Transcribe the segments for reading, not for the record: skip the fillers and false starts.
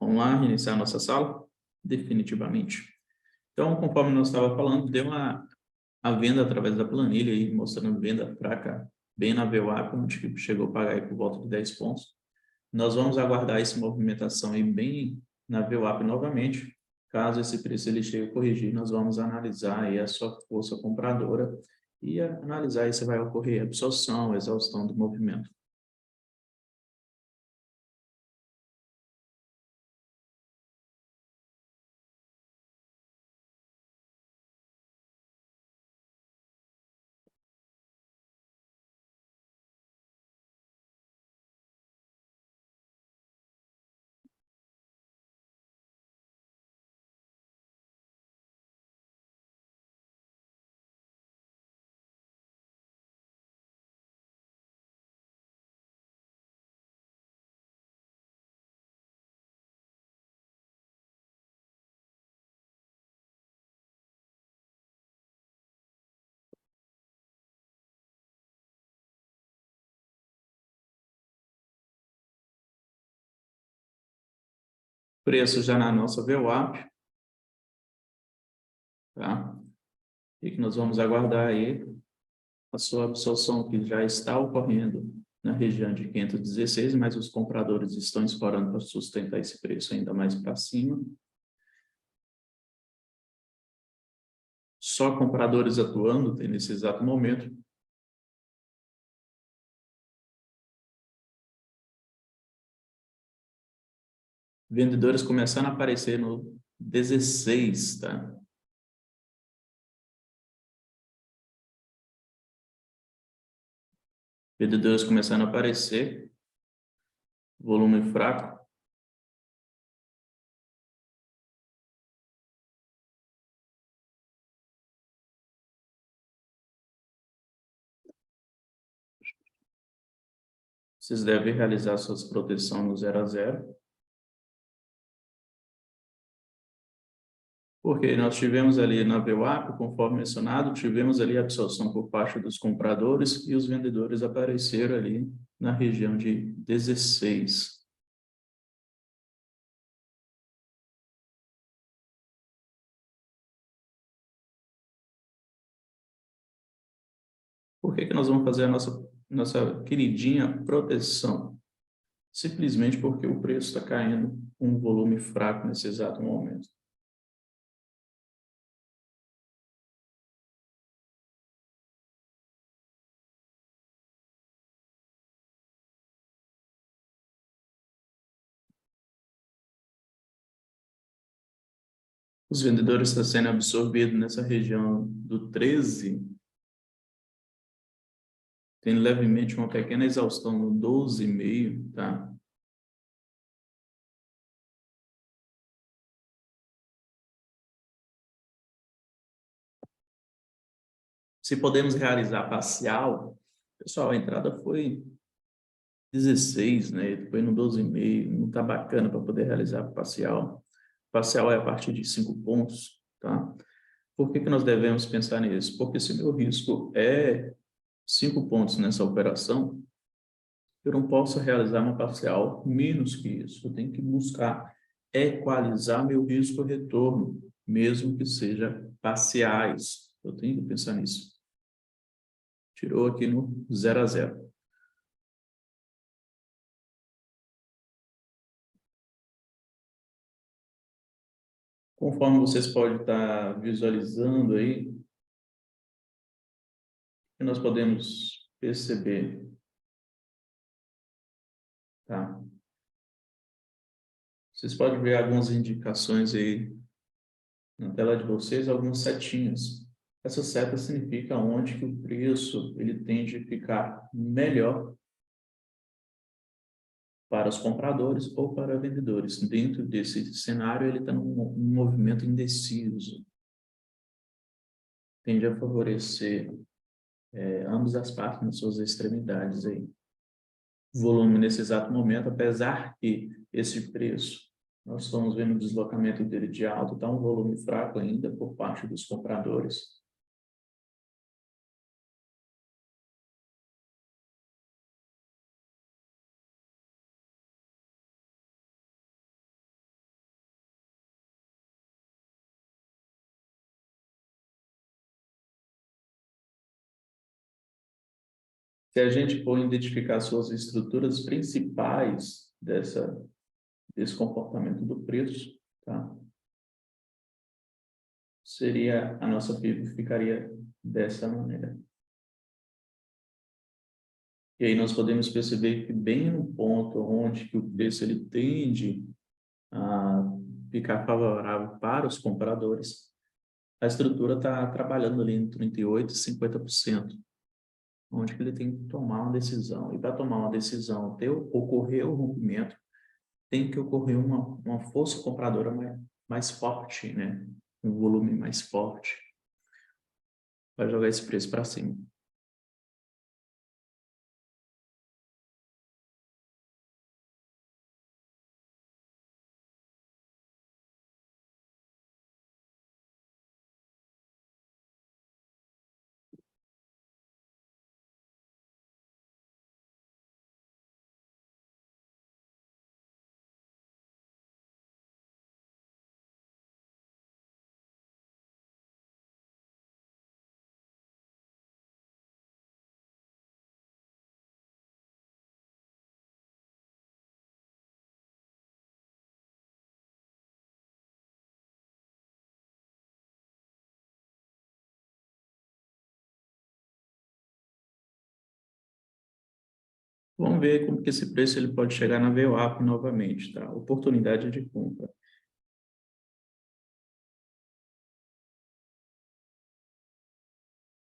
Vamos lá, reiniciar a nossa sala? Definitivamente. Então, conforme nós estava falando, deu a venda através da planilha, aí, mostrando venda fraca bem na VWAP, onde chegou a pagar aí por volta de 10 pontos. Nós vamos aguardar essa movimentação aí bem na VWAP novamente. Caso esse preço ele chegue a corrigir, nós vamos analisar aí a sua força compradora e analisar aí se vai ocorrer absorção, exaustão do movimento. Preço já na nossa VWAP, tá? E que nós vamos aguardar aí a sua absorção que já está ocorrendo na região de 516, mas os compradores estão explorando para sustentar esse preço ainda mais para cima. Só compradores atuando tem nesse exato momento. Vendedores começando a aparecer no 16, tá? Vendedores começando a aparecer, volume fraco. Vocês devem realizar suas proteções no 0 a 0. Porque nós tivemos ali na VWAP, conforme mencionado, tivemos ali a absorção por parte dos compradores e os vendedores apareceram ali na região de 16. Por que que nós vamos fazer a nossa queridinha proteção? Simplesmente porque o preço está caindo com um volume fraco nesse exato momento. Os vendedores estão sendo absorvidos nessa região do 13, tem levemente uma pequena exaustão no 12,5, tá? Se podemos realizar parcial, pessoal, a entrada foi 16, né? Foi no 12,5, não está bacana para poder realizar parcial. Parcial é a partir de 5 pontos, tá? Por que que nós devemos pensar nisso? Porque se meu risco é 5 pontos nessa operação, eu não posso realizar uma parcial menos que isso. Eu tenho que buscar equalizar meu risco-retorno, mesmo que seja parciais. Eu tenho que pensar nisso. Tirou aqui no 0 a 0. Conforme vocês podem estar visualizando aí, nós podemos perceber, tá? Vocês podem ver algumas indicações aí na tela de vocês, algumas setinhas. Essa seta significa onde que o preço ele tende a ficar melhor para os compradores ou para vendedores. Dentro desse cenário, ele está num movimento indeciso. Tende a favorecer ambas as partes nas suas extremidades aí. Volume nesse exato momento, apesar que esse preço, nós estamos vendo o deslocamento dele de alto, está um volume fraco ainda por parte dos compradores. Se a gente for identificar suas estruturas principais desse comportamento do preço, tá? A nossa PIB ficaria dessa maneira. E aí nós podemos perceber que bem no ponto onde que o preço ele tende a ficar favorável para os compradores, a estrutura está trabalhando ali entre 38% e 50%, onde que ele tem que tomar uma decisão. E para tomar uma decisão, ocorrer o rompimento, tem que ocorrer uma força compradora mais forte, né? Um volume mais forte, para jogar esse preço para cima. Vamos ver como que esse preço ele pode chegar na VWAP novamente, tá? Oportunidade de compra.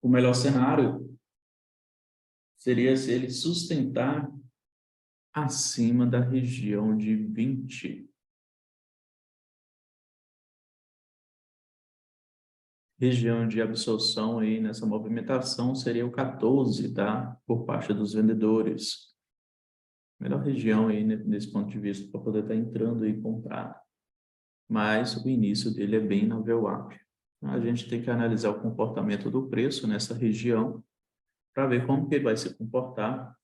O melhor cenário seria se ele sustentar acima da região de 20. Região de absorção aí nessa movimentação seria o 14, tá? Por parte dos vendedores. Melhor região aí nesse ponto de vista para poder estar entrando e comprar. Mas o início dele é bem na VWAP. A gente tem que analisar o comportamento do preço nessa região para ver como que ele vai se comportar.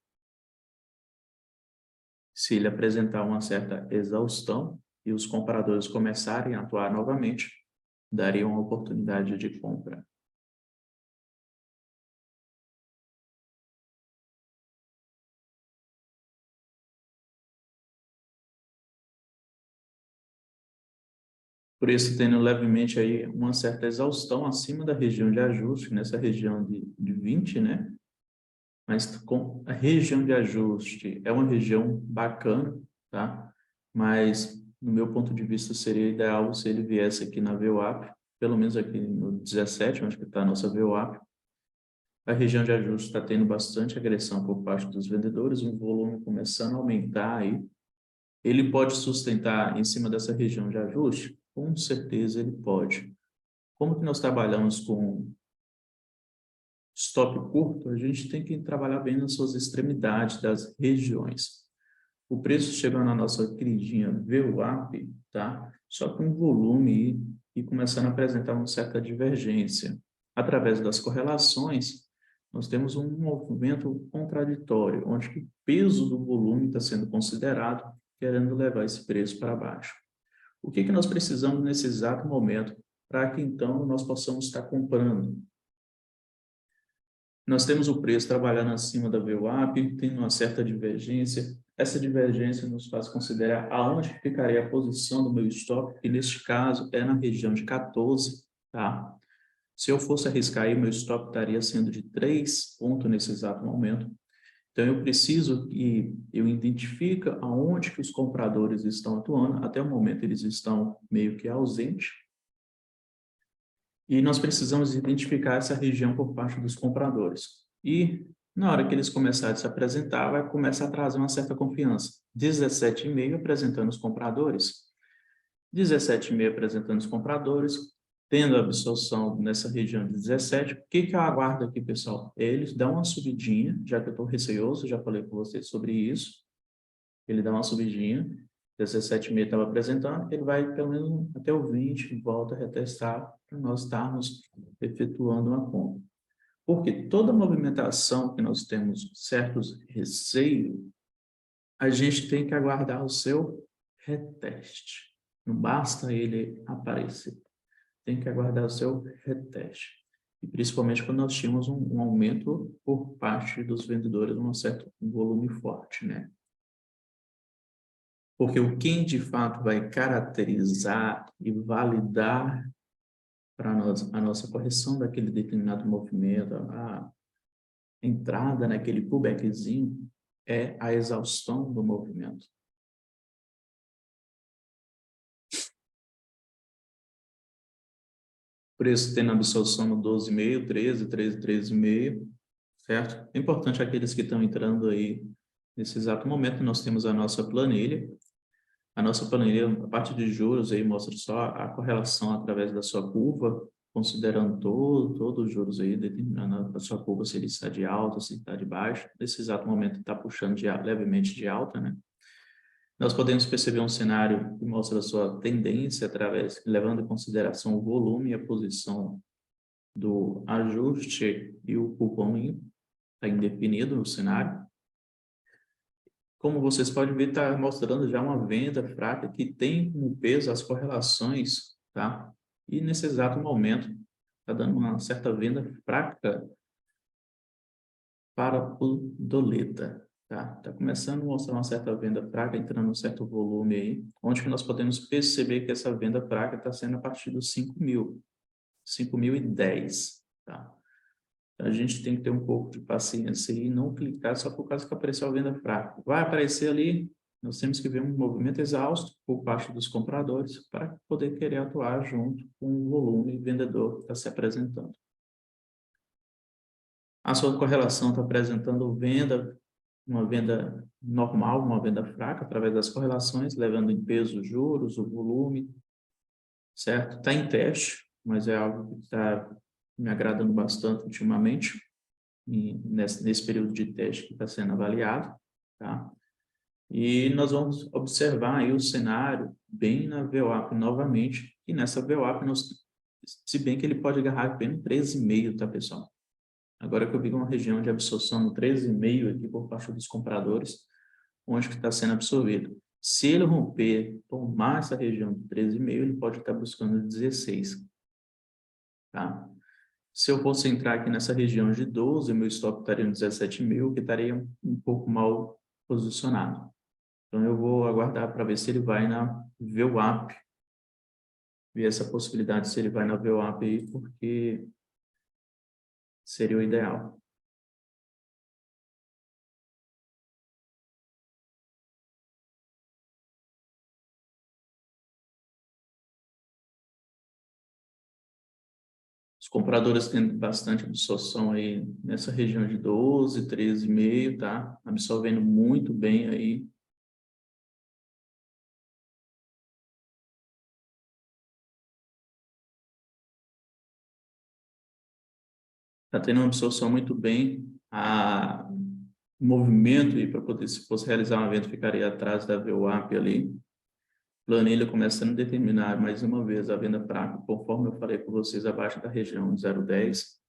Se ele apresentar uma certa exaustão e os compradores começarem a atuar novamente, daria uma oportunidade de compra. Por isso, tendo levemente aí uma certa exaustão acima da região de ajuste, nessa região de 20, né? Mas com a região de ajuste é uma região bacana, tá? Mas, no meu ponto de vista, seria ideal se ele viesse aqui na VWAP, pelo menos aqui no 17, onde está a nossa VWAP. A região de ajuste está tendo bastante agressão por parte dos vendedores, um volume começando a aumentar aí. Ele pode sustentar em cima dessa região de ajuste? Com certeza ele pode. Como que nós trabalhamos com stop curto, a gente tem que trabalhar bem nas suas extremidades das regiões. O preço chegando na nossa queridinha VWAP, tá? Só com volume e começando a apresentar uma certa divergência. Através das correlações, nós temos um movimento contraditório, onde o peso do volume está sendo considerado, querendo levar esse preço para baixo. O que que nós precisamos nesse exato momento para que então nós possamos estar comprando? Nós temos o preço trabalhando acima da VWAP, tem uma certa divergência. Essa divergência nos faz considerar aonde ficaria a posição do meu stop, que neste caso é na região de 14, tá? Se eu fosse arriscar aí, meu stop estaria sendo de 3 pontos nesse exato momento. Então, eu preciso que eu identifique aonde que os compradores estão atuando. Até o momento, eles estão meio que ausentes. E nós precisamos identificar essa região por parte dos compradores. E, na hora que eles começarem a se apresentar, vai começar a trazer uma certa confiança. 17,5 apresentando os compradores. 17,5 apresentando os compradores, tendo a absorção nessa região de 17. O que que eu aguardo aqui, pessoal? Eles dão uma subidinha, já que eu estou receoso, já falei com vocês sobre isso. Ele dá uma subidinha, 17,5 estava apresentando, ele vai pelo menos até o 20, volta a retestar para nós estarmos efetuando uma compra. Porque toda movimentação que nós temos certos receios, a gente tem que aguardar o seu reteste. Não basta ele aparecer. Tem que aguardar o seu reteste. e principalmente quando nós tínhamos um aumento por parte dos vendedores, um certo volume forte, né? Porque o quem de fato vai caracterizar e validar para nós a nossa correção daquele determinado movimento, a entrada naquele pullbackzinho, é a exaustão do movimento. Preço tendo absorção no 12,5, 13, 13, 13,5, certo? É importante aqueles que estão entrando aí nesse exato momento, nós temos a nossa planilha. A nossa planilha, a parte de juros aí mostra só a correlação através da sua curva, considerando todos os juros aí, determinando a sua curva se ele está de alta, se está de baixa. Nesse exato momento está puxando levemente de alta, né? Nós podemos perceber um cenário que mostra a sua tendência através, levando em consideração o volume e a posição do ajuste e o cupom está indefinido no cenário. Como vocês podem ver, está mostrando já uma venda fraca que tem como peso as correlações, tá? E nesse exato momento está dando uma certa venda fraca para o Doleta, tá? Está começando a mostrar uma certa venda fraca, entrando um certo volume aí, onde que nós podemos perceber que essa venda fraca está sendo a partir dos 5.000, 5.010, tá? Então, a gente tem que ter um pouco de paciência e não clicar só por causa que apareceu a venda fraca. Vai aparecer ali, nós temos que ver um movimento exausto por parte dos compradores para poder querer atuar junto com o volume vendedor que está se apresentando. A sua correlação está apresentando uma venda normal, uma venda fraca, através das correlações, levando em peso os juros, o volume, certo? Está em teste, mas é algo que está me agradando bastante ultimamente, nesse período de teste que está sendo avaliado, tá? E nós vamos observar aí o cenário bem na VWAP novamente, e nessa VWAP, se bem que ele pode agarrar bem no 13,5, tá, pessoal? Agora que eu vi uma região de absorção no 13,5 aqui por parte dos compradores, onde que está sendo absorvido. Se ele romper, tomar essa região de 13,5, ele pode estar buscando 16, tá? Se eu fosse entrar aqui nessa região de 12, meu stop estaria em 17,000, que estaria um pouco mal posicionado. Então, eu vou aguardar para ver se ele vai na VWAP, ver essa possibilidade se ele vai na VWAP aí, porque seria o ideal. Os compradores têm bastante absorção aí nessa região de 12, 13,5, tá? Absorvendo muito bem aí. Tá tendo uma absorção muito bem. O movimento aí para poder, se fosse realizar um evento, ficaria atrás da VWAP ali. Planilha começando a determinar mais uma vez a venda fraca, conforme eu falei com vocês, abaixo da região de 0,10,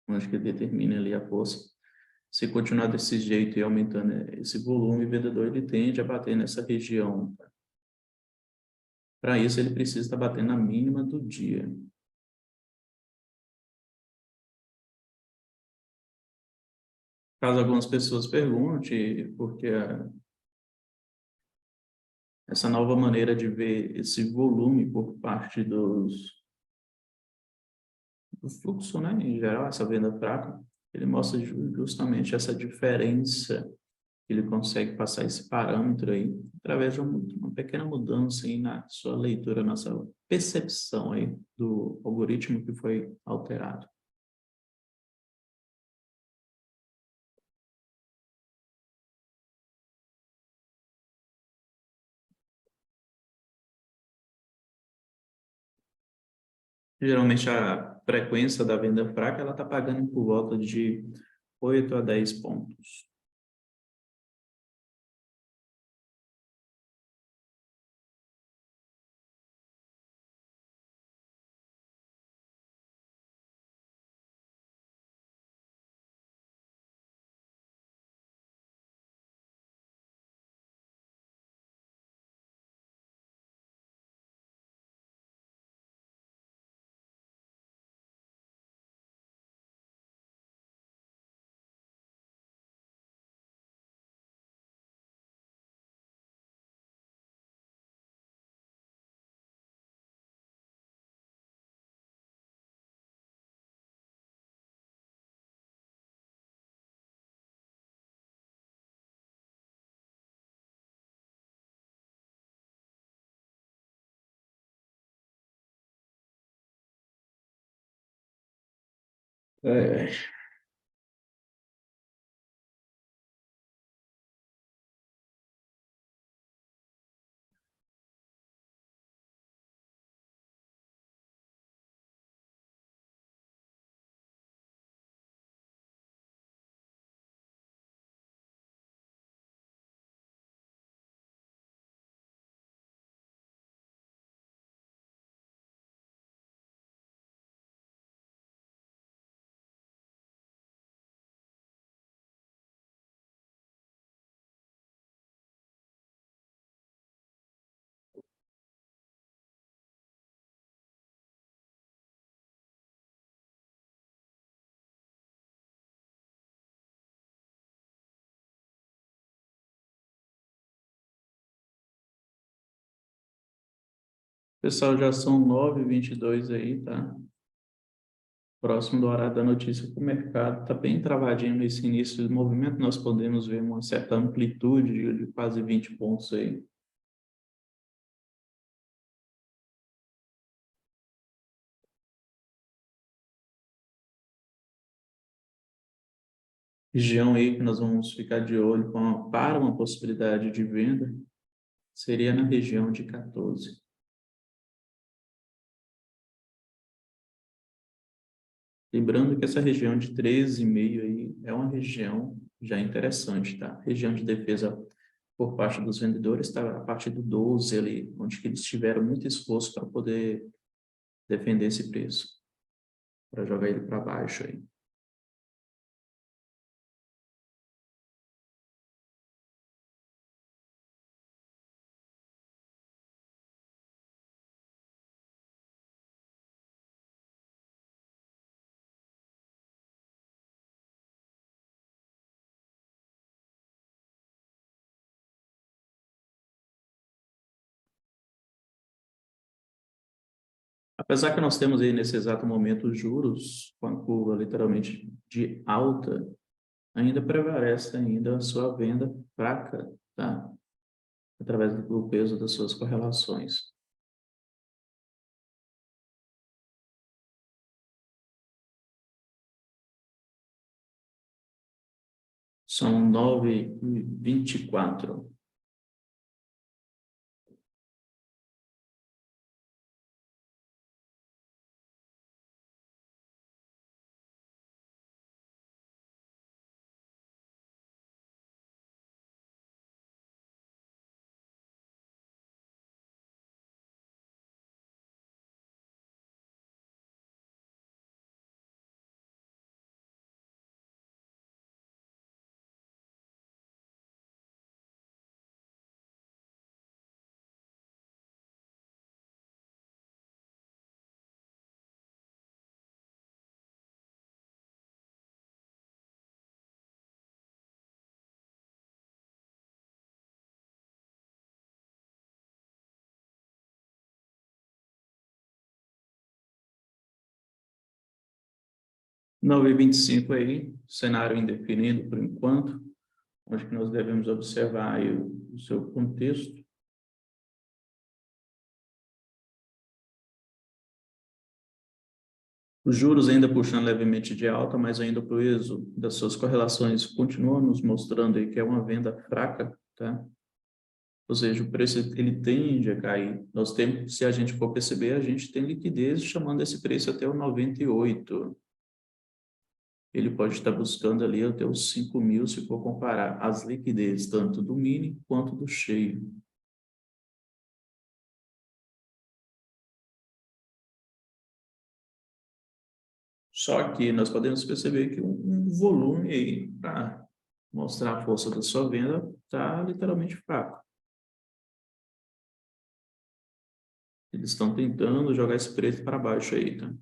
onde que determina ali a força. Se continuar desse jeito e aumentando esse volume, o vendedor ele tende a bater nessa região. Para isso, ele precisa estar batendo na mínima do dia. Caso algumas pessoas perguntem, porque essa nova maneira de ver esse volume por parte do fluxo, né, em geral, essa venda fraca, ele mostra justamente essa diferença, que ele consegue passar esse parâmetro aí, através de uma pequena mudança aí na sua leitura, na sua percepção aí do algoritmo que foi alterado. Geralmente a frequência da venda fraca, ela está pagando por volta de 8 a 10 pontos. É. Pessoal, já são 9h22 aí, tá? Próximo do horário da notícia que o mercado está bem travadinho nesse início de movimento. Nós podemos ver uma certa amplitude de quase 20 pontos aí. Região aí que nós vamos ficar de olho para uma possibilidade de venda seria na região de 14. Lembrando que essa região de 13,5 aí é uma região já interessante, tá? Região de defesa por parte dos vendedores está a partir do 12 ali, onde que eles tiveram muito esforço para poder defender esse preço, para jogar ele para baixo aí. Apesar que nós temos aí nesse exato momento os juros com a curva literalmente de alta, ainda prevalece ainda a sua venda fraca, tá? Através do peso das suas correlações. São 9h24. Nove h 25 aí, cenário indefinido por enquanto. Acho que nós devemos observar aí o seu contexto. Os juros ainda puxando levemente de alta, mas ainda o peso das suas correlações continua nos mostrando aí que é uma venda fraca, tá? Ou seja, o preço ele tende a cair. Nós temos, se a gente for perceber, a gente tem liquidez chamando esse preço até o 98. Ele pode estar buscando ali até os 5.000 se for comparar as liquidez tanto do mini quanto do cheio. Só que nós podemos perceber que um volume aí para mostrar a força da sua venda está literalmente fraco. Eles estão tentando jogar esse preço para baixo aí, tá?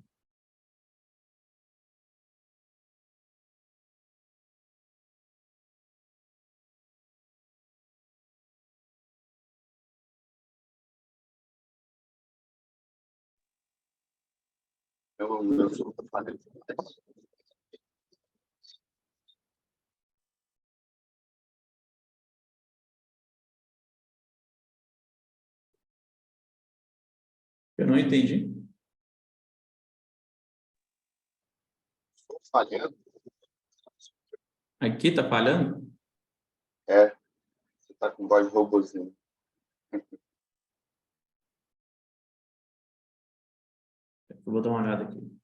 Eu não entendi. falhando. Aqui tá falhando? É, você tá com voz de robozinho. Eu vou dar uma olhada aqui.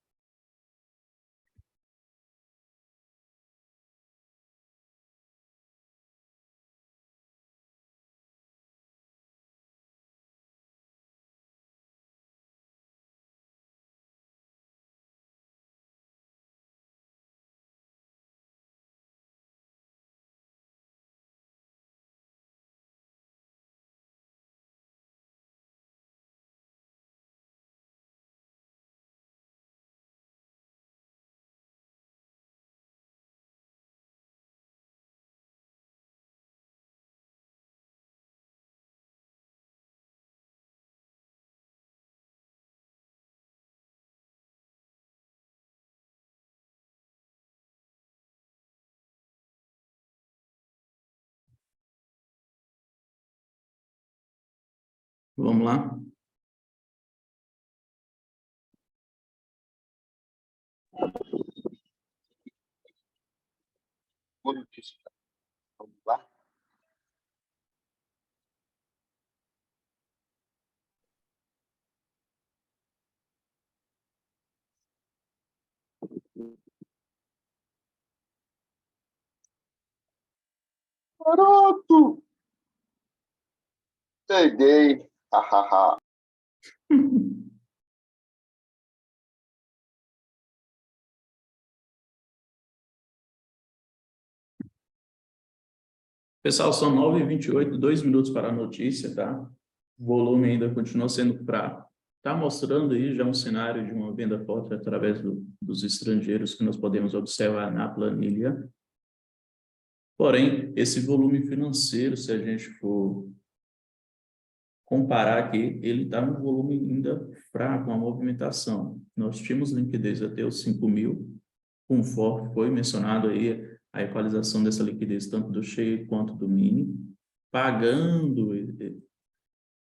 Vamos lá? Boa notícia. Vamos lá? Garoto! Peguei! Hahaha. Pessoal, são 9h28, 2 minutos para a notícia, tá? O volume ainda continua sendo fraco. Está mostrando aí já um cenário de uma venda forte através dos estrangeiros que nós podemos observar na planilha. Porém, esse volume financeiro, se a gente for comparar aqui, ele está num volume ainda fraco, uma movimentação. Nós tínhamos liquidez até os 5.000, conforme foi mencionado aí a equalização dessa liquidez, tanto do cheio quanto do mini, pagando,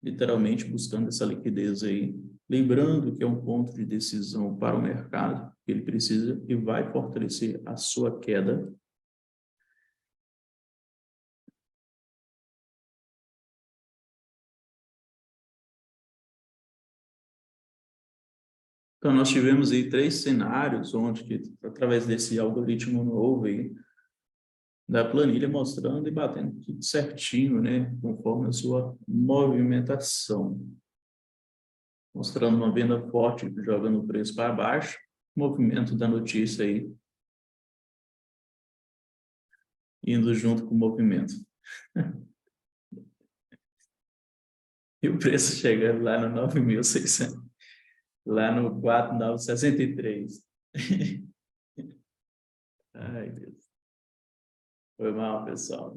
literalmente buscando essa liquidez aí. Lembrando que é um ponto de decisão para o mercado, que ele precisa e vai fortalecer a sua queda. Então, nós tivemos aí 3 cenários, onde, que, através desse algoritmo novo aí, da planilha, mostrando e batendo tudo certinho, né, conforme a sua movimentação. Mostrando uma venda forte, jogando o preço para baixo, movimento da notícia aí, indo junto com o movimento. E o preço chegando lá no 9.600, lá no 4.963. Ai, Deus. Foi mal, pessoal.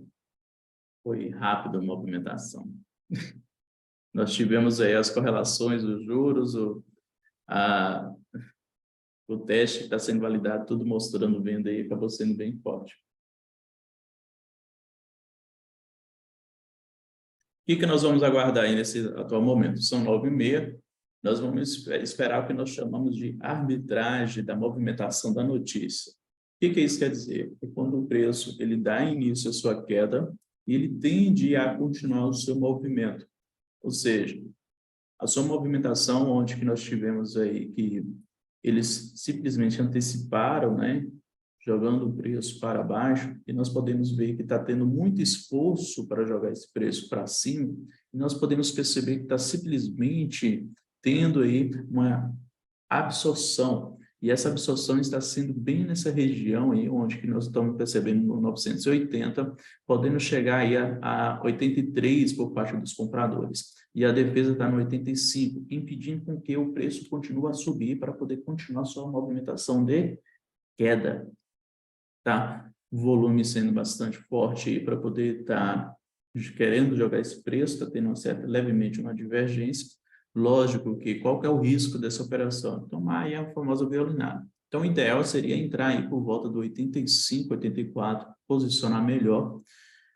Foi rápido a movimentação. Nós tivemos aí as correlações, os juros, o teste que está sendo validado, tudo mostrando venda aí, acabou sendo bem forte. O que nós vamos aguardar aí nesse atual momento? São 9h30, nós vamos esperar o que nós chamamos de arbitragem da movimentação da notícia. O que isso quer dizer? É quando o preço ele dá início à sua queda, ele tende a continuar o seu movimento. Ou seja, a sua movimentação, onde que nós tivemos aí que eles simplesmente anteciparam, né, jogando o preço para baixo, e nós podemos ver que está tendo muito esforço para jogar esse preço para cima, e nós podemos perceber que está simplesmente tendo aí uma absorção, e essa absorção está sendo bem nessa região aí, onde que nós estamos percebendo no 980, podendo chegar aí a 83 por parte dos compradores. E a defesa está no 85, impedindo com que o preço continue a subir para poder continuar sua movimentação de queda. Tá? O volume sendo bastante forte aí para poder estar querendo jogar esse preço, está tendo levemente uma divergência. Lógico que qual que é o risco dessa operação? Tomar aí a famosa violinada. Então, o ideal seria entrar aí por volta do 85, 84, posicionar melhor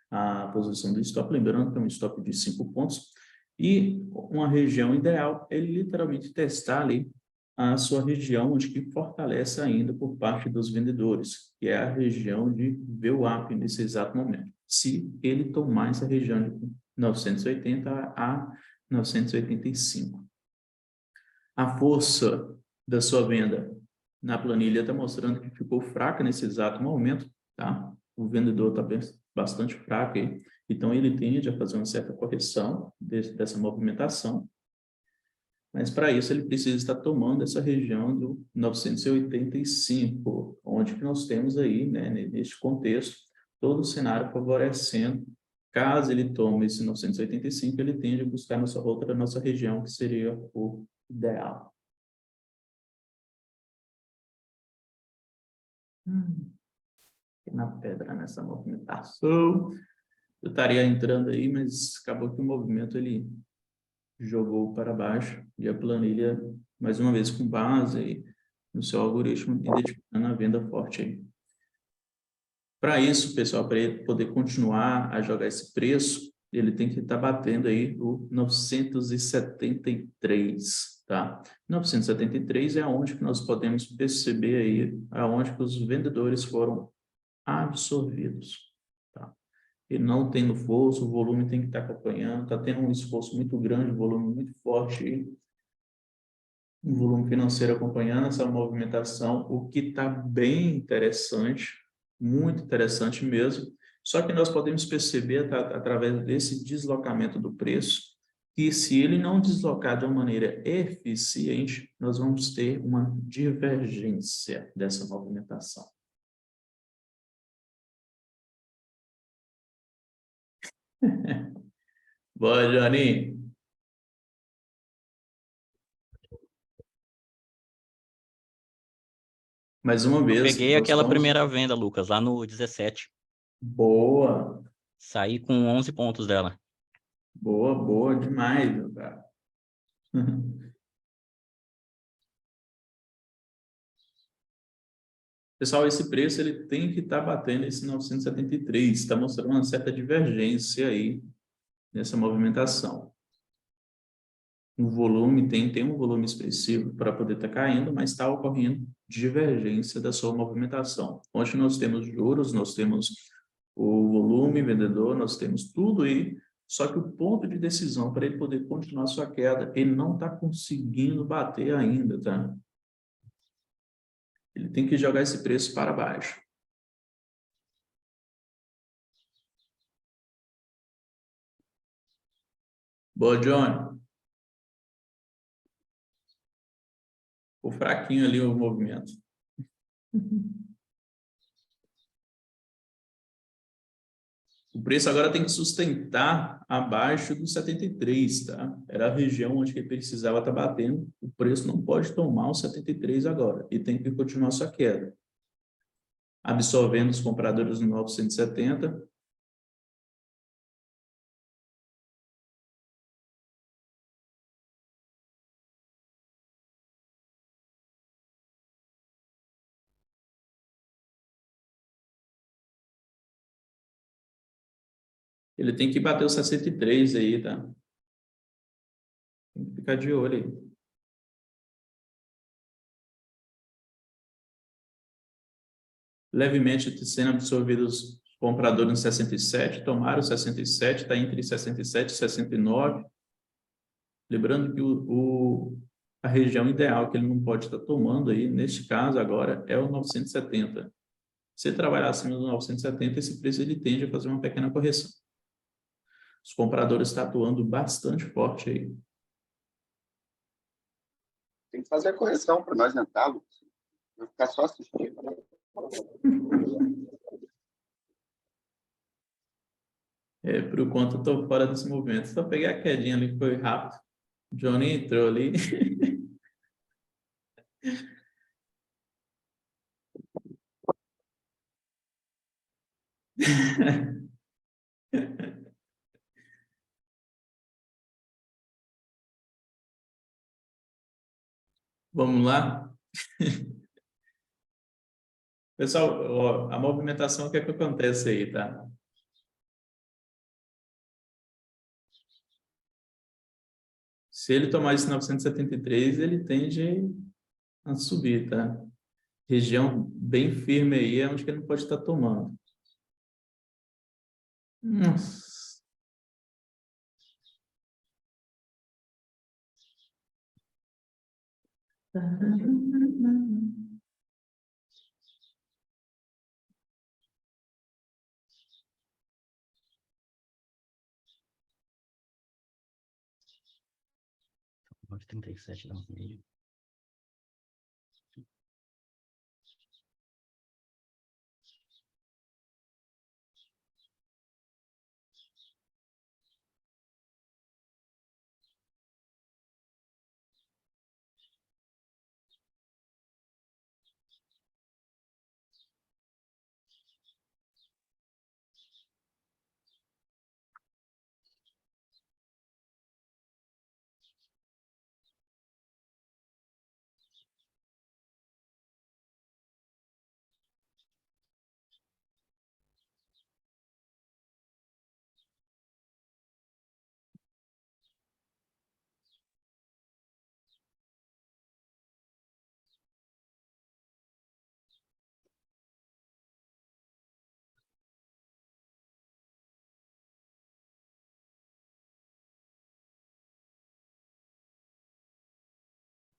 a posição do stop, lembrando que é um stop de 5 pontos, e uma região ideal é literalmente testar ali a sua região onde que fortalece ainda por parte dos vendedores, que é a região de VWAP nesse exato momento. Se ele tomar essa região de 980 a 985. A força da sua venda na planilha está mostrando que ficou fraca nesse exato momento, tá? O vendedor está bastante fraco aí, então ele tende a fazer uma certa correção dessa movimentação, mas para isso ele precisa estar tomando essa região do 985, onde que nós temos aí, né, neste contexto, todo o cenário favorecendo. Caso ele tome esse 985, ele tende a buscar nossa região, que seria o ideal. Na pedra nessa movimentação. Eu estaria entrando aí, mas acabou que o movimento ele jogou para baixo e a planilha, mais uma vez, com base no seu algoritmo, identificando a venda forte aí. Para isso, pessoal, para ele poder continuar a jogar esse preço, ele tem que estar batendo aí o 973, tá? 973 é onde que nós podemos perceber aí aonde que os vendedores foram absorvidos, tá? E não tendo força, o volume tem que estar acompanhando, está tendo um esforço muito grande, um volume muito forte, um volume financeiro acompanhando essa movimentação, o que está bem interessante, muito interessante mesmo, só que nós podemos perceber, através desse deslocamento do preço, que se ele não deslocar de uma maneira eficiente, nós vamos ter uma divergência dessa movimentação. Boa, Johnny. Mais uma Eu vez, peguei nós aquela estamos... primeira venda, Lucas, lá no 17. Boa, Saí com 11 pontos dela. boa, boa demais, meu cara. Pessoal, esse preço ele tem que estar batendo esse 973, está mostrando uma certa divergência aí nessa movimentação. O volume tem um volume expressivo para poder estar caindo, mas está ocorrendo divergência da sua movimentação. Onde nós temos juros, nós temos o volume vendedor, nós temos tudo aí, só que o ponto de decisão para ele poder continuar sua queda, ele não está conseguindo bater ainda, tá? Ele tem que jogar esse preço para baixo. Boa, Johnny. Ficou fraquinho ali o movimento. O preço agora tem que sustentar abaixo do 73, tá? Era a região onde ele precisava estar batendo. O preço não pode tomar o 73 agora. E tem que continuar sua queda. Absorvendo os compradores no 970. Ele tem que bater o 63 aí, tá? Tem que ficar de olho aí. Levemente sendo absorvidos os compradores no 67, tomaram o 67, está entre 67 e 69. Lembrando que a região ideal que ele não pode estar tomando aí, neste caso agora, é o 970. Se ele trabalhar acima do 970, esse preço ele tende a fazer uma pequena correção. Os compradores estão atuando bastante forte aí. Tem que fazer a correção para nós entrar, Lucas. Vai ficar só assistindo. Por enquanto eu estou fora desse movimento. Só peguei a quedinha ali que foi rápido. Johnny entrou ali. Vamos lá? Pessoal, ó, a movimentação, o que é que acontece aí, tá? Se ele tomar esse 973, ele tende a subir, tá? Região bem firme aí é onde que ele não pode estar tomando. Nossa. Pode 37 dá um meio.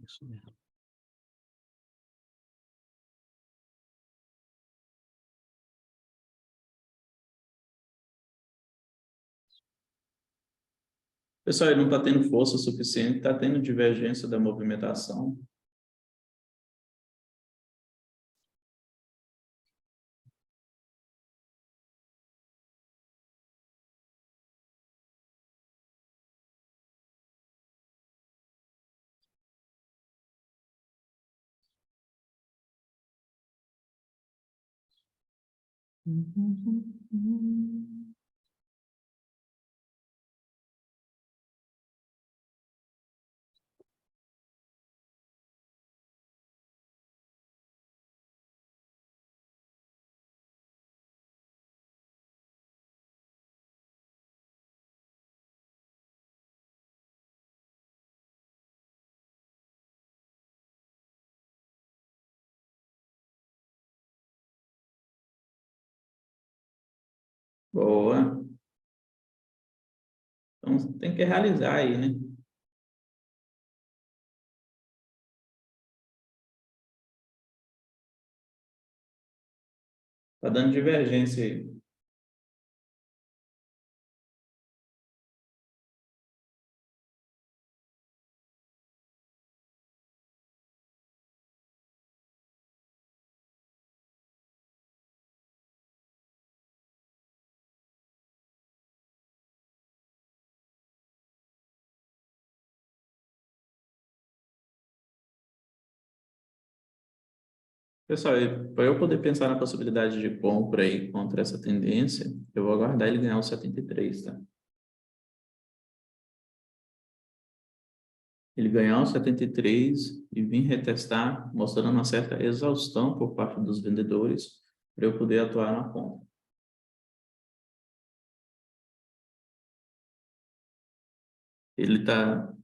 Isso mesmo. Pessoal, ele não está tendo força suficiente, está tendo divergência da movimentação. Boa. Então, tem que realizar aí, né? Tá dando divergência aí. Pessoal, para eu poder pensar na possibilidade de compra aí contra essa tendência, eu vou aguardar ele ganhar o 73, tá? Ele ganhar o 73 e vir retestar, mostrando uma certa exaustão por parte dos vendedores para eu poder atuar na compra. Ele está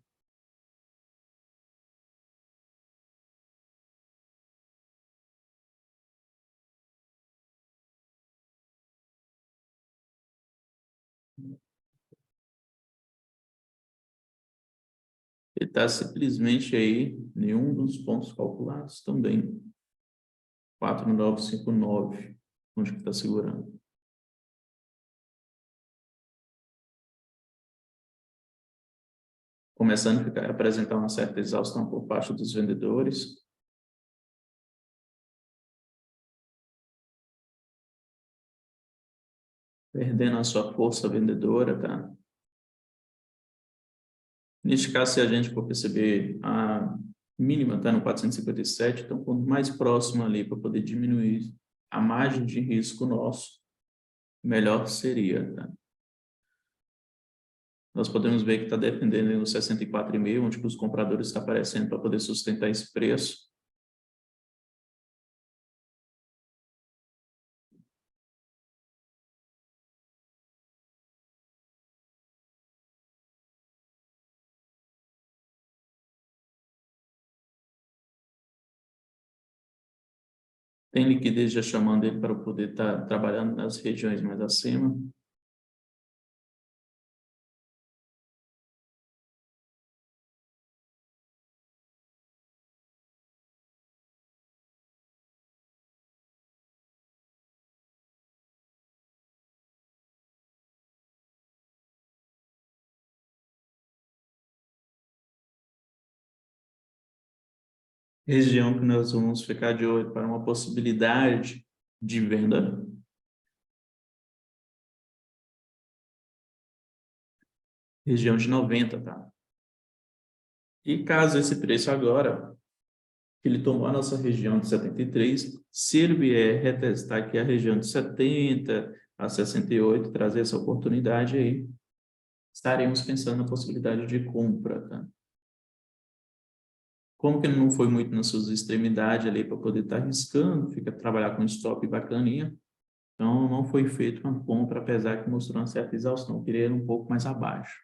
ele tá simplesmente aí em um dos pontos calculados também. 4,959, onde que está segurando. Começando a apresentar uma certa exaustão por parte dos vendedores. Perdendo a sua força vendedora, tá? Neste caso, se a gente for perceber, a mínima está no 457, então quanto mais próximo ali para poder diminuir a margem de risco nosso, melhor seria, tá? Nós podemos ver que está defendendo no 64,5, onde que os compradores estão aparecendo para poder sustentar esse preço. Tem liquidez já chamando ele para poder estar trabalhando nas regiões mais acima. Região que nós vamos ficar de olho para uma possibilidade de venda. Região de 90, tá? E caso esse preço agora, que ele tomou a nossa região de 73, se ele vier retestar aqui a região de 70 a 68, trazer essa oportunidade aí, estaremos pensando na possibilidade de compra, tá? Como que ele não foi muito nas suas extremidades ali para poder estar arriscando, fica trabalhar com stop bacaninha, então não foi feito uma compra, apesar que mostrou uma certa exaustão, queria ir um pouco mais abaixo.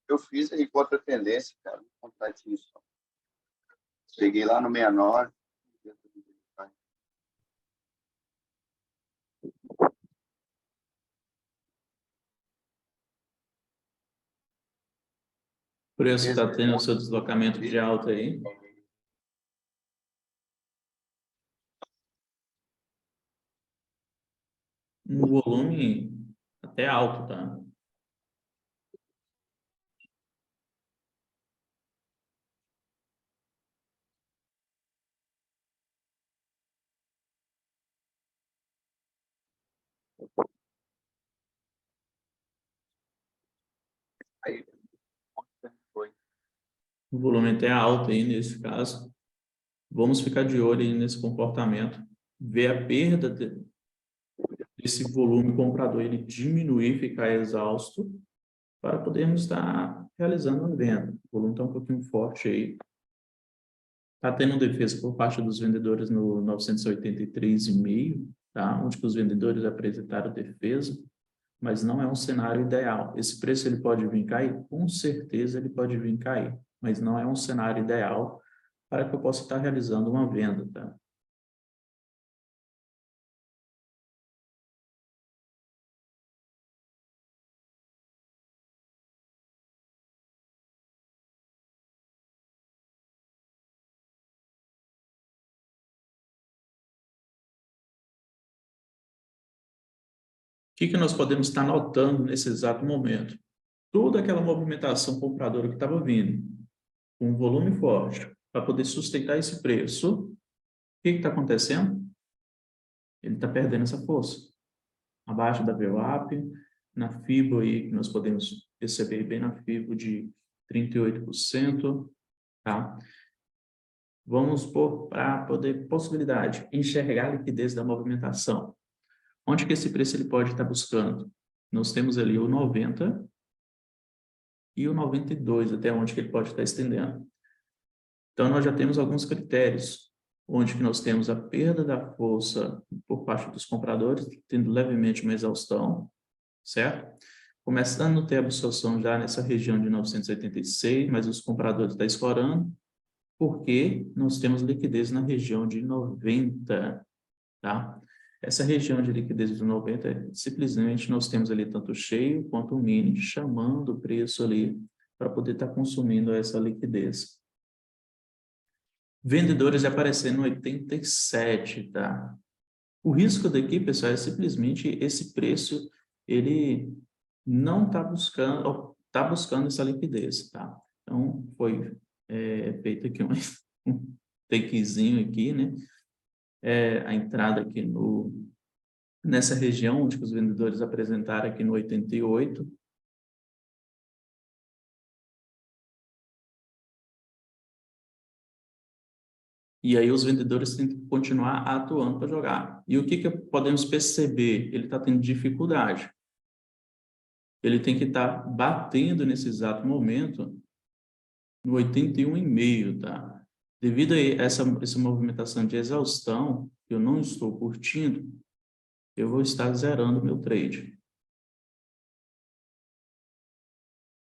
Eu fiz aí contra a tendência, cara, um contratinho só. Cheguei lá no 69. O preço está tendo o seu deslocamento de alta aí. Um volume até alto, tá? Aí foi. O volume até alto aí nesse caso. Vamos ficar de olho aí nesse comportamento, ver a perda desse volume comprador, ele diminuir, ficar exausto, para podermos estar realizando a venda. O volume está um pouquinho forte aí. Está tendo defesa por parte dos vendedores no 983,5, tá? Onde que os vendedores apresentaram defesa, mas não é um cenário ideal. Esse preço ele pode vir cair? Com certeza ele pode vir cair, mas não é um cenário ideal para que eu possa estar realizando uma venda, tá? O que nós podemos estar notando nesse exato momento? Toda aquela movimentação compradora que estava vindo, com um volume forte, para poder sustentar esse preço, o que está acontecendo? Ele está perdendo essa força. Abaixo da VWAP, na FIBO aí, que nós podemos perceber bem na FIBO de 38%, tá? Vamos pôr para poder, possibilidade, enxergar a liquidez da movimentação. Onde que esse preço ele pode estar buscando? Nós temos ali o 90 e o 92, até onde que ele pode estar estendendo. Então, nós já temos alguns critérios, onde que nós temos a perda da força por parte dos compradores, tendo levemente uma exaustão, certo? Começando a ter absorção já nessa região de 986, mas os compradores estão escorando, porque nós temos liquidez na região de 90, tá? Essa região de liquidez de 90, simplesmente nós temos ali tanto o cheio quanto o mini, chamando o preço ali para poder estar consumindo essa liquidez. Vendedores aparecendo no 87, tá? O risco daqui, pessoal, é simplesmente esse preço, ele não está buscando, está buscando essa liquidez, tá? Então, foi feito aqui um takezinho aqui, né? A entrada aqui nessa região, onde os vendedores apresentaram aqui no 88. E aí os vendedores têm que continuar atuando para jogar. E o que podemos perceber? Ele está tendo dificuldade. Ele tem que estar batendo nesse exato momento no 81,5, tá? Devido a essa movimentação de exaustão, que eu não estou curtindo, eu vou estar zerando o meu trade.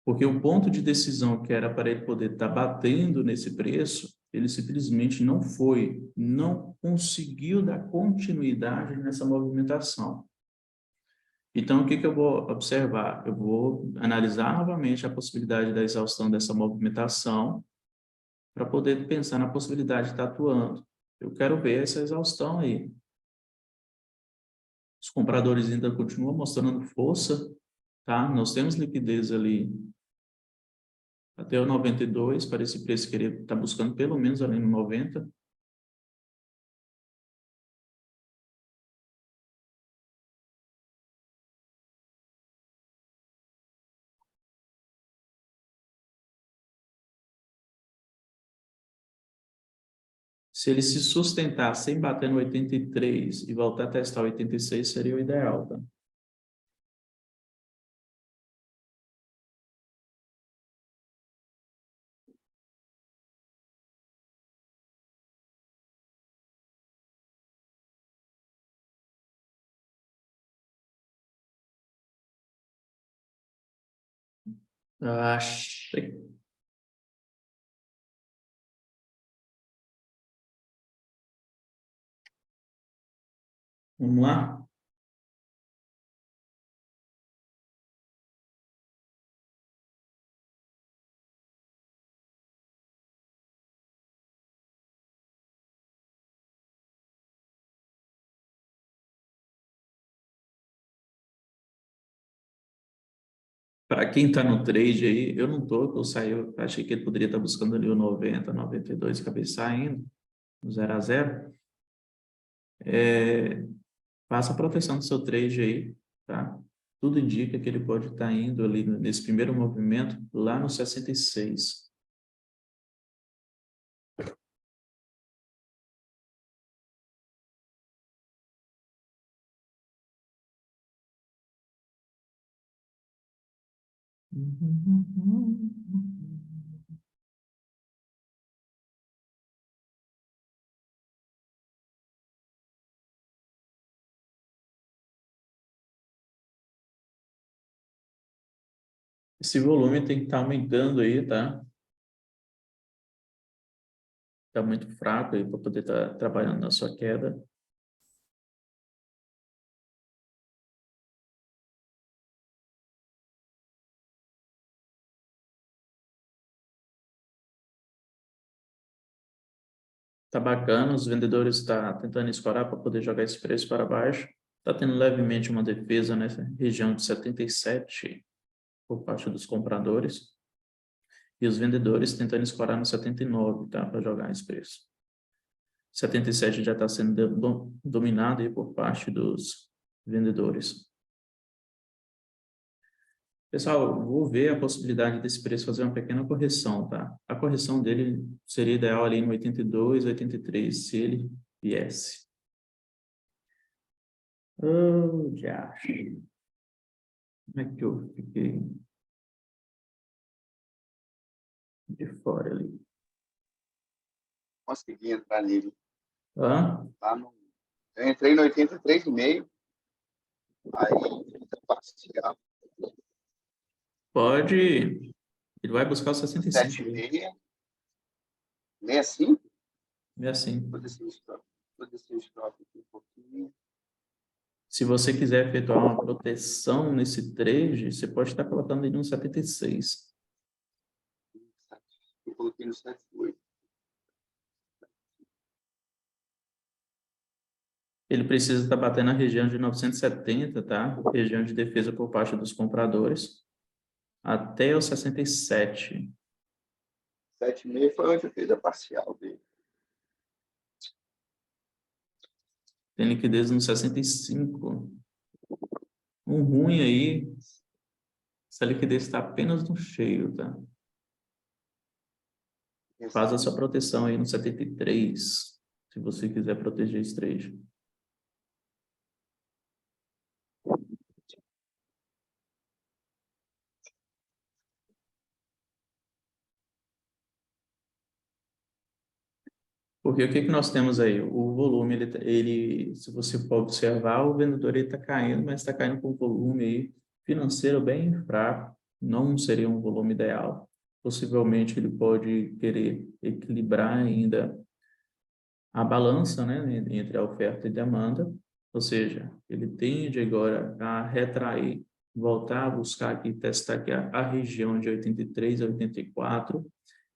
Porque o ponto de decisão que era para ele poder estar batendo nesse preço, ele simplesmente não foi, não conseguiu dar continuidade nessa movimentação. Então, o que eu vou observar? Eu vou analisar novamente a possibilidade da exaustão dessa movimentação para poder pensar na possibilidade de estar atuando. Eu quero ver essa exaustão aí. Os compradores ainda continuam mostrando força, tá? Nós temos liquidez ali até o 92, para esse preço que ele está buscando pelo menos ali no 90. Se ele se sustentar sem bater no 83 e voltar a testar o 86, seria o ideal, tá? Achei. Vamos lá? Para quem está no trade aí, eu não estou, eu saí, eu achei que ele poderia estar buscando ali o 90, 92, acabei saindo, 0 a 0. Faça a proteção do seu trade aí, tá? Tudo indica que ele pode estar indo ali nesse primeiro movimento lá no 66. Esse volume tem que estar aumentando aí, tá? Está muito fraco aí para poder estar trabalhando na sua queda. Tá bacana, os vendedores estão tentando escorar para poder jogar esse preço para baixo. Está tendo levemente uma defesa nessa região de 77 por parte dos compradores. E os vendedores tentando escorar no 79, tá? Para jogar esse preço. 77 já está sendo dominado aí por parte dos vendedores. Pessoal, vou ver a possibilidade desse preço fazer uma pequena correção, tá? A correção dele seria ideal ali no 82, 83, se ele viesse. Oh, já. Como é que eu fiquei de fora ali? Consegui entrar nele. Hã? Eu entrei no 83,5. Aí, parcial. Pode. Ele vai buscar o 65. 7,6. 65. É assim. Vou descer o stop aqui um pouquinho. Se você quiser efetuar uma proteção nesse trade, você pode estar colocando ele no 76. Eu coloquei no 7,8. Ele precisa estar batendo na região de 970, tá? Região de defesa por parte dos compradores, até o 67. 7,5 foi onde eu fiz a parcial dele. Tem liquidez no 65. Um ruim aí, essa liquidez está apenas no cheio, tá? Faz a sua proteção aí no 73, se você quiser proteger esse trade. Porque o que que nós temos aí? O volume, se você for observar, o vendedor está caindo, mas está caindo com um volume aí financeiro bem fraco, não seria um volume ideal. Possivelmente ele pode querer equilibrar ainda a balança, né, entre a oferta e demanda, ou seja, ele tende agora a retrair, voltar a buscar aqui, testar aqui a região de 83 a 84,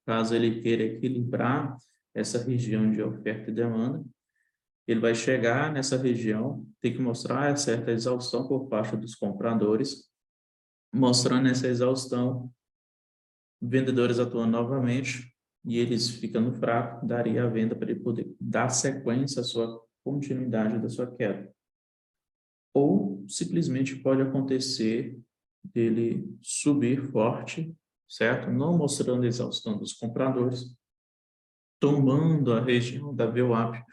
caso ele queira equilibrar essa região de oferta e demanda, ele vai chegar nessa região, tem que mostrar certa exaustão por parte dos compradores, mostrando essa exaustão, vendedores atuando novamente, e eles ficando fracos, daria a venda para ele poder dar sequência à sua continuidade da sua queda. Ou simplesmente pode acontecer dele subir forte, certo? Não mostrando a exaustão dos compradores, tomando a região da VWAP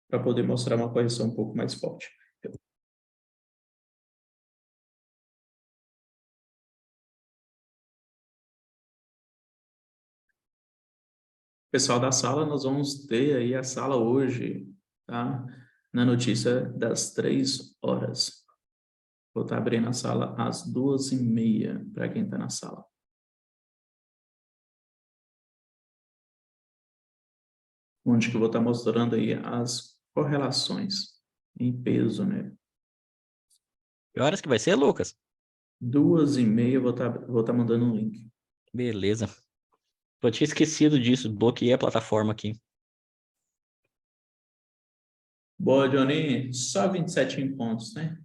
para poder mostrar uma correção um pouco mais forte. Pessoal da sala, nós vamos ter aí a sala hoje, tá? Na notícia das 3 horas. Vou estar abrindo a sala às 2h30 para quem está na sala. Onde que eu vou estar mostrando aí as correlações em peso, né? Que horas que vai ser, Lucas? 2h30 eu vou estar mandando um link. Beleza. Eu tinha esquecido disso, bloqueei a plataforma aqui. Boa, Johnny. Só 27 em pontos, né?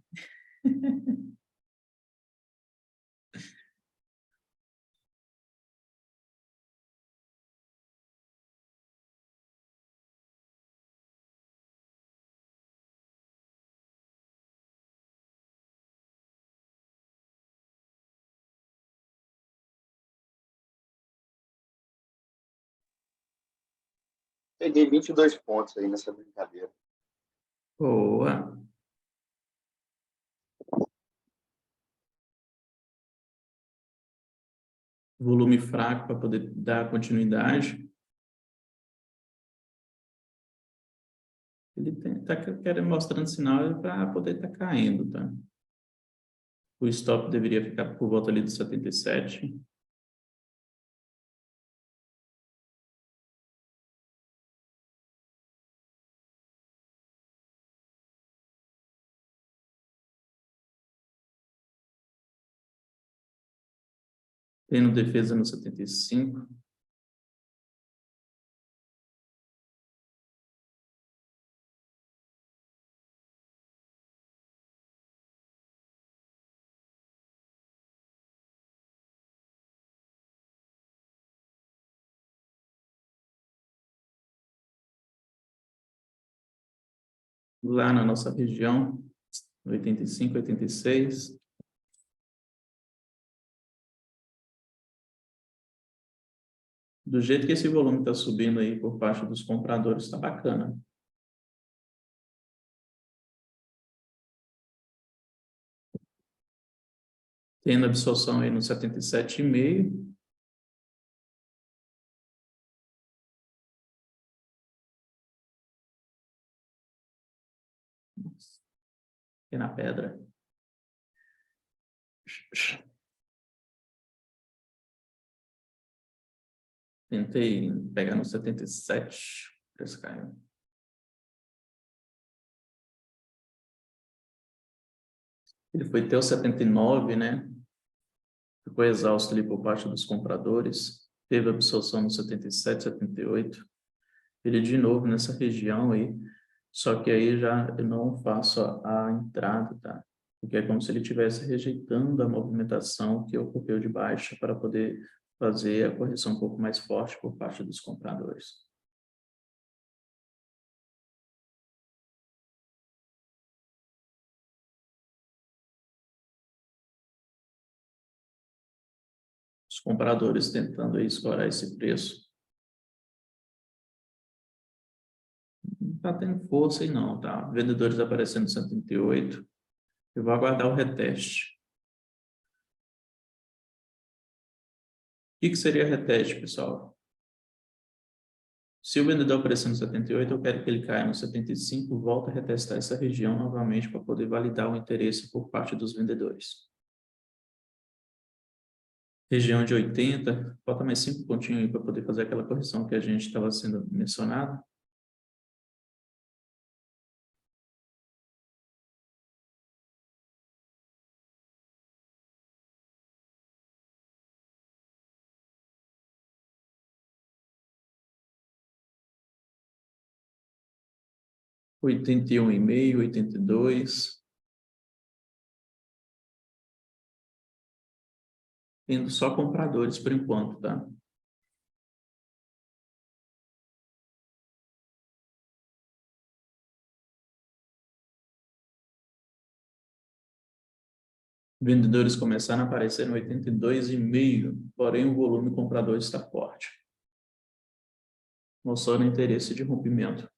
Peguei 22 pontos aí nessa brincadeira. Boa. Volume fraco para poder dar continuidade. Ele está querendo mostrando sinal para poder estar caindo, tá? O stop deveria ficar por volta ali de 77. Tendo defesa no 75. Lá na nossa região, 85, 86. Do jeito que esse volume está subindo aí por parte dos compradores, está bacana. Tendo absorção aí no 77,5. E na pedra. Tentei pegar no 77. Preço caiu. Ele foi ter o 79, né? Ficou exausto ali por parte dos compradores. Teve absorção no 77, 78. Ele de novo nessa região aí. Só que aí já eu não faço a entrada, tá? Porque é como se ele estivesse rejeitando a movimentação que ocorreu de baixa para poder fazer a correção um pouco mais forte por parte dos compradores. Os compradores tentando aí escorar esse preço. Não está tendo força aí não, tá? Vendedores aparecendo 138. Eu vou aguardar o reteste. O que seria reteste, pessoal? Se o vendedor aparecer no 78, eu quero que ele caia no 75, volta a retestar essa região novamente para poder validar o interesse por parte dos vendedores. Região de 80, falta mais 5 pontinhos aí para poder fazer aquela correção que a gente estava sendo mencionado. Oitenta e um e meio, 82. Tendo só compradores por enquanto, tá? Vendedores começaram a aparecer no 82,5, porém o volume comprador está forte, mostrando interesse de rompimento.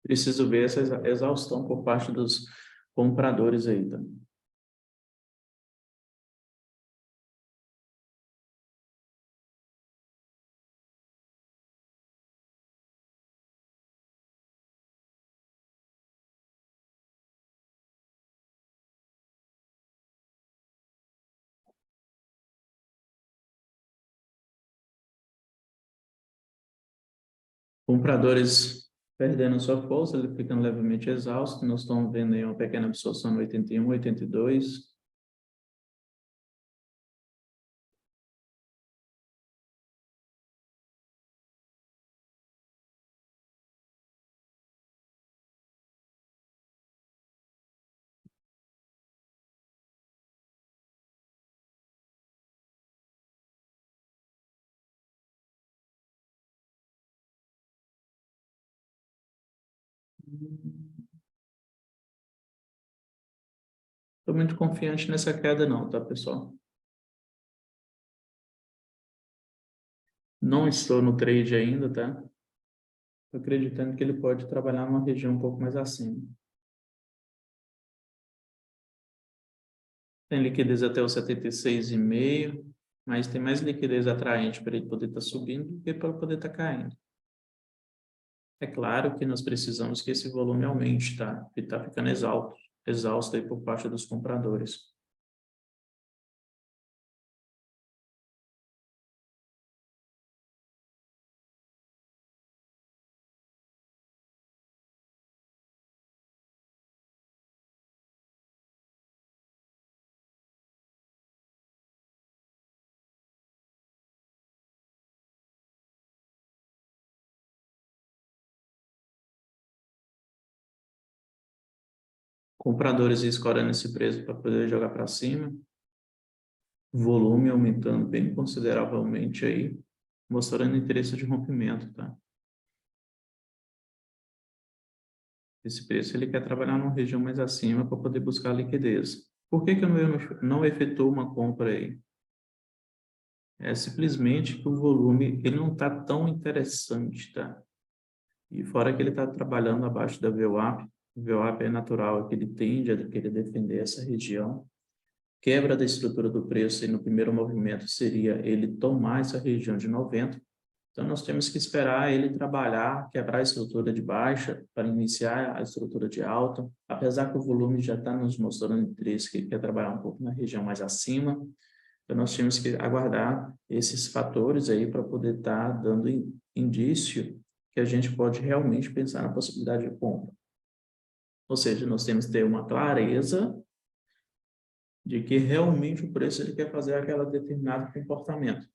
Preciso ver essa exaustão por parte dos compradores aí, tá? Compradores perdendo sua força, ele ficando levemente exausto. Nós estamos vendo aí uma pequena absorção no 81, 82. Estou muito confiante nessa queda não, tá, pessoal? Não estou no trade ainda, tá? Estou acreditando que ele pode trabalhar numa região um pouco mais acima. Tem liquidez até o 76,5, mas tem mais liquidez atraente para ele poder estar subindo do que para poder estar caindo. É claro que nós precisamos que esse volume aumente, tá? Ele está ficando exausto aí por parte dos compradores. Compradores escorando esse preço para poder jogar para cima. Volume aumentando bem consideravelmente aí, mostrando interesse de rompimento, tá? Esse preço ele quer trabalhar numa região mais acima para poder buscar liquidez. Por que que eu não efetuo uma compra aí? É simplesmente que o volume ele não está tão interessante, tá? E fora que ele está trabalhando abaixo da VWAP, o VWAP é natural, que ele tende a querer defender essa região. Quebra da estrutura do preço e no primeiro movimento seria ele tomar essa região de 90. Então, nós temos que esperar ele trabalhar, quebrar a estrutura de baixa para iniciar a estrutura de alta. Apesar que o volume já está nos mostrando interesse que ele quer trabalhar um pouco na região mais acima. Então, nós temos que aguardar esses fatores aí para poder estar dando indício que a gente pode realmente pensar na possibilidade de compra. Ou seja, nós temos que ter uma clareza de que realmente o preço ele quer fazer aquele determinado comportamento.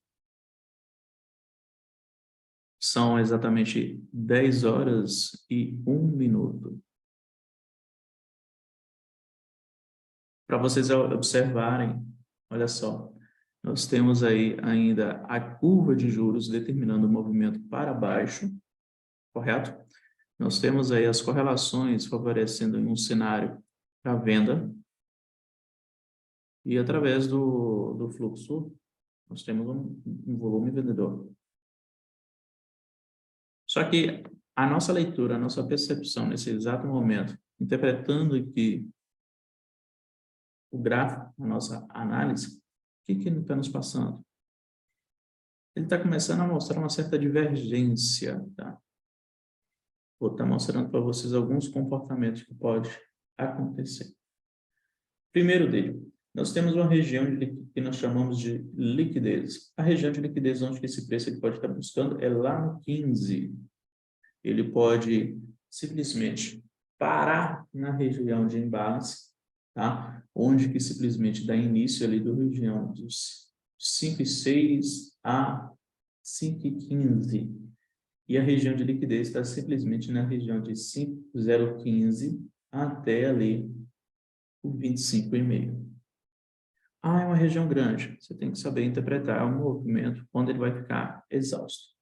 São exatamente 10 horas e 1 minuto. Para vocês observarem, olha só, nós temos aí ainda a curva de juros determinando o movimento para baixo, correto? Nós temos aí as correlações favorecendo em um cenário para venda e através do fluxo nós temos um volume vendedor. Só que a nossa leitura, a nossa percepção nesse exato momento interpretando aqui o gráfico, a nossa análise, o que ele está nos passando? Ele está começando a mostrar uma certa divergência, tá? Vou estar mostrando para vocês alguns comportamentos que pode acontecer. Primeiro dele, nós temos uma região que nós chamamos de liquidez. A região de liquidez onde esse preço ele pode estar buscando é lá no 15. Ele pode simplesmente parar na região de imbalance, tá? Onde que simplesmente dá início ali da região dos 5,6 a 5,15. E a região de liquidez está simplesmente na região de 5,015 até ali o 25,5. Ah, é uma região grande. Você tem que saber interpretar o movimento quando ele vai ficar exausto.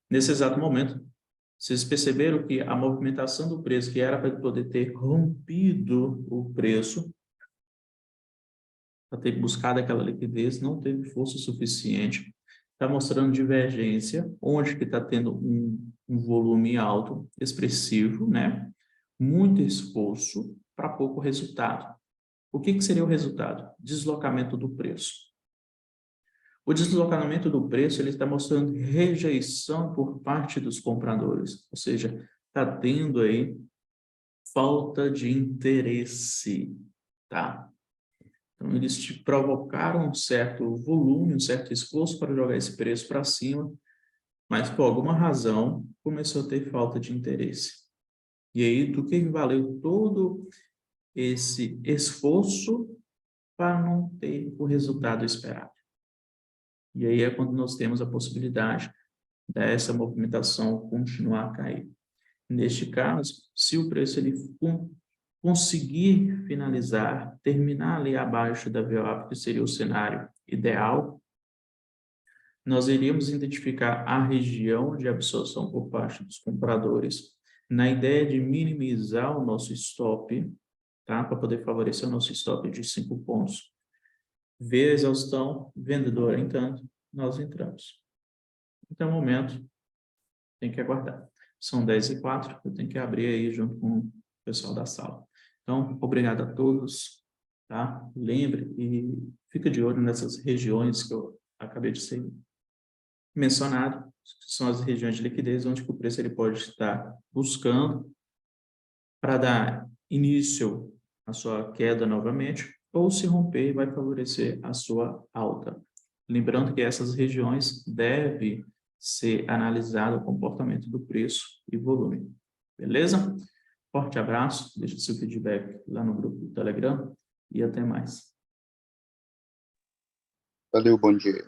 Nesse exato momento, vocês perceberam que a movimentação do preço, que era para poder ter rompido o preço, para ter buscado aquela liquidez, não teve força suficiente. Está mostrando divergência, onde que está tendo um volume alto, expressivo, né? Muito esforço para pouco resultado. O que seria o resultado? Deslocamento do preço. O deslocamento do preço ele está mostrando rejeição por parte dos compradores, ou seja, está tendo aí falta de interesse, tá? Então, eles te provocaram um certo volume, um certo esforço para jogar esse preço para cima, mas por alguma razão começou a ter falta de interesse. E aí, do que valeu todo esse esforço para não ter o resultado esperado? E aí é quando nós temos a possibilidade dessa movimentação continuar a cair. Neste caso, se o preço ele conseguir finalizar, terminar ali abaixo da VWAP, que seria o cenário ideal, nós iríamos identificar a região de absorção por parte dos compradores, na ideia de minimizar o nosso stop, tá? Para poder favorecer o nosso stop de 5 pontos. Ver a exaustão, vendedor entrando, nós entramos. Até o momento, tem que aguardar. São 10h04, eu tenho que abrir aí junto com o pessoal da sala. Então, obrigado a todos, tá? Lembre e fica de olho nessas regiões que eu acabei de ser mencionado, que são as regiões de liquidez, onde o preço ele pode estar buscando para dar início à sua queda novamente, ou se romper, vai favorecer a sua alta. Lembrando que essas regiões devem ser analisado o comportamento do preço e volume. Beleza? Forte abraço, deixe seu feedback lá no grupo do Telegram e até mais. Valeu, bom dia.